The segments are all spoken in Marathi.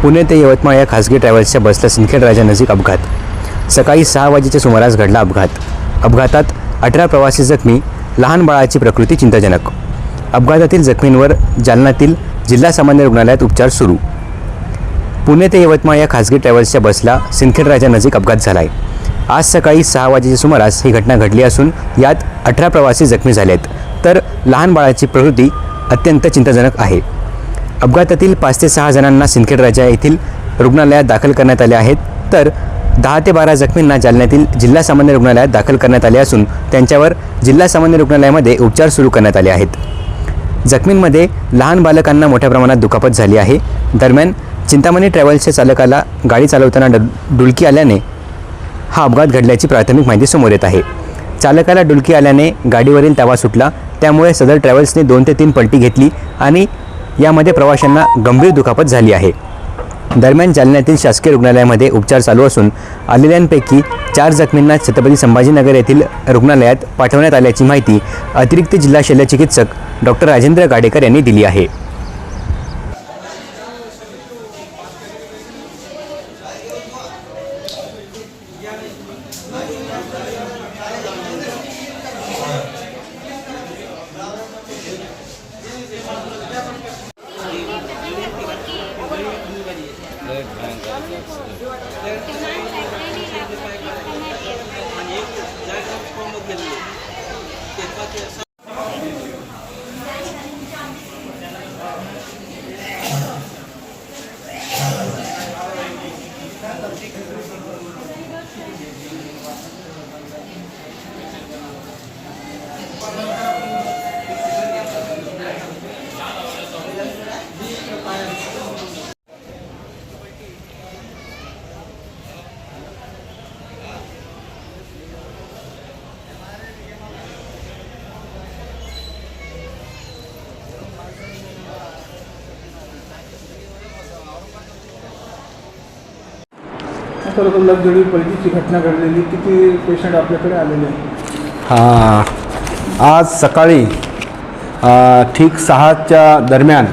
पुणे ते यवतमाळ या खासगी ट्रॅव्हल्सच्या बसला सिंदखेड राजानजीक अपघात। सकाळी 6 वाजेच्या सुमारास घडला अपघातात 18 प्रवासी जखमी, लहान बाळाची प्रकृती चिंताजनक। अपघातातील जखमींवर जालन्यातील जिल्हा सामान्य रुग्णालयात उपचार सुरू। पुणे ते यवतमाळ या खासगी ट्रॅव्हल्सच्या बसला सिंदखेड राजानजीक अपघात झाला आहे। आज सकाळी 6 वाजेच्या सुमारास ही घटना घडली असून यात 18 प्रवासी जखमी झाले आहेत, तर लहान बाळाची प्रकृती अत्यंत चिंताजनक आहे। अपघातातील 5 ते 6 जणांना सिंदखेड राजा येथील रुग्णालयात दाखल करण्यात आले आहेत, तर 10 ते 12 जखमींना जालन्यातील जिल्हा सामान्य रुग्णालयात दाखल करण्यात आले असून त्यांच्यावर जिल्हा सामान्य रुग्णालयामध्ये उपचार सुरू करण्यात आले आहेत। जखमींमध्ये लहान बालकांना मोठ्या प्रमाणात दुखापत झाली आहे। दरम्यान चिंतामणी ट्रॅव्हल्सच्या चालकाला गाडी चालवताना डुलकी आल्याने हा अपघात घडल्याची प्राथमिक माहिती समोर येत आहे। चालकाला डुलकी आल्याने गाडीवरील ताबा सुटला, त्यामुळे सदर ट्रॅव्हल्सने 2 ते 3 पलटी घेतली आणि यामध्ये प्रवाशांना गंभीर दुखापत झाली आहे। दरम्यान जालन्यातील शासकीय रुग्णालयामध्ये उपचार चालू असून आलेल्यांपैकी 4 जखमींना छत्रपती संभाजीनगर येथील रुग्णालयात पाठवण्यात आल्याची माहिती अतिरिक्त जिल्हा शल्यचिकित्सक डॉक्टर राजेंद्र गाडेकर यांनी दिली आहे। तर लगजडी पलटीची घटना घडलेली, किती पेशंट आपल्याकडे आलेले आहेत? आज सकाळी ठीक 6च्या दरम्यान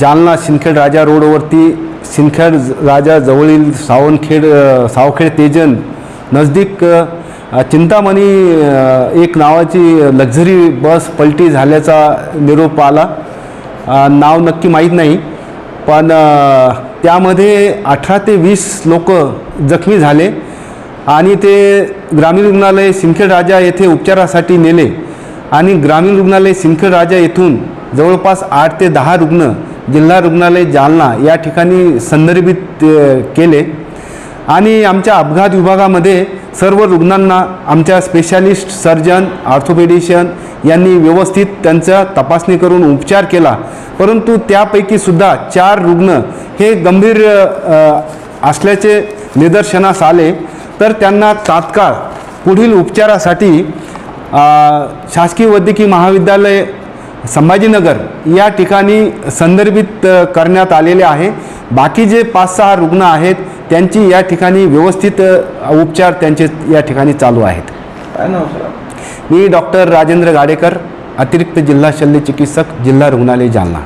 जालना सिंदखेड राजा रोडवरती सिंदखेड राजा जवळील सावखेड तेजन नजदीक चिंतामणी एक नावाची लक्झरी बस पलटी झाल्याचा निरोप आला। नाव नक्की माहीत नाही, पण त्यामध्ये 18 ते 20 लोक जखमी झाले आणि ते ग्रामीण रुग्णालय सिंदखेड राजा येथे उपचारासाठी नेले आणि ग्रामीण रुग्णालय सिंदखेड राजा येथून जवळपास 8 ते 10 रुग्ण जिल्हा रुग्णालय जालना या ठिकाणी संदर्भित केले आणि आमच्या अपघात विभागामध्ये सर्व रुग्णांना आमच्या स्पेशालिस्ट सर्जन ऑर्थोपेडिशियन यांनी व्यवस्थित त्यांचा तपासणी करून उपचार केला, परंतु त्यापैकी सुद्धा 4 रुग्ण हे गंभीर असल्याचे निदर्शनास आले, तर त्यांना तात्काळ पुढील उपचारासाठी शासकीय वैद्यकीय महाविद्यालय संभाजीनगर या ठिकाणी संदर्भित करण्यात आलेले आहे। बाकी जे 5-6 रुग्ण आहेत त्यांची या ठिकाणी व्यवस्थित उपचार त्यांचे या ठिकाणी चालू आहेत। काय नाव सर? मी डॉक्टर राजेंद्र गाडेकर, अतिरिक्त जिल्हा शल्यचिकित्सक, जिल्हा रुग्णालय जालना।